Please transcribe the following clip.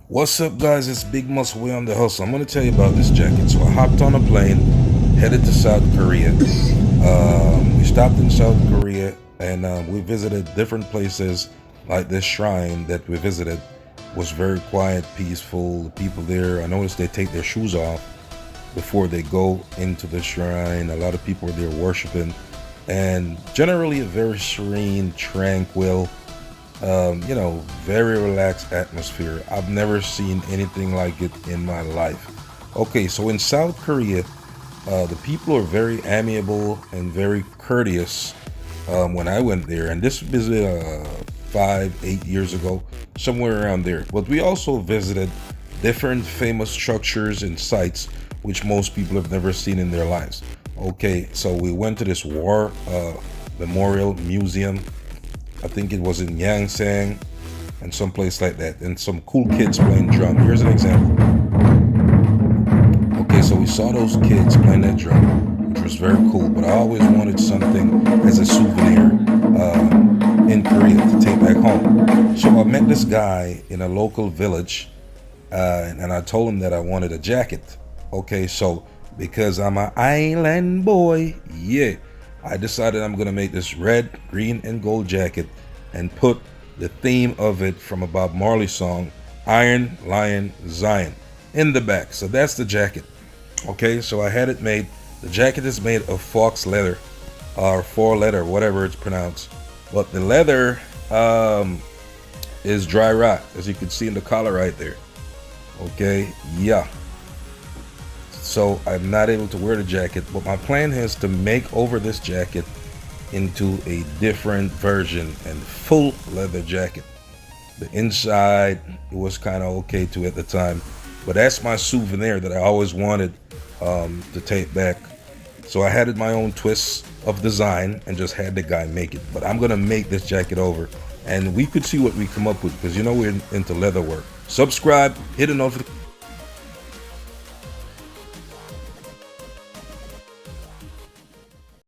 What's up, guys? It's Big Muscle Way on the hustle. I'm going to tell you about this jacket. So I hopped on a plane, headed to South Korea. We stopped in South Korea and we visited different places. Like this shrine that we visited was very quiet, peaceful. The people there, I noticed they take their shoes off before they go into the shrine. A lot of people are there worshiping, and generally a very serene, tranquil, very relaxed atmosphere. I've never seen anything like it in my life. Okay, so in South Korea, the people are very amiable and very courteous. When I went there, and this was 5, 8 years ago, somewhere around there. But we also visited different famous structures and sites which most people have never seen in their lives. Okay, so we went to this war memorial museum. I think it was in Yongsan and some place like that, and some cool kids playing drum. Here's an example. Okay, so we saw those kids playing that drum, which was very cool, but I always wanted something as a souvenir in Korea to take back home. So I met this guy in a local village, and I told him that I wanted a jacket. Okay, so because I'm an island boy, yeah, I decided I'm gonna make this red, green, and gold jacket and put the theme of it from a Bob Marley song, Iron Lion Zion, in the back. So that's the jacket. Okay, so I had it made. The jacket is made of fox leather, or 4 leather, whatever it's pronounced. But the leather is dry rot, as you can see in the collar right there. Okay, yeah. So I'm not able to wear the jacket, but my plan is to make over this jacket into a different version and full leather jacket. The inside, it was kind of okay too at the time, but that's my souvenir that I always wanted to take back. So I added my own twists of design and just had the guy make it. But I'm gonna make this jacket over, and we could see what we come up with, because we're into leather work. Subscribe, hit the notification.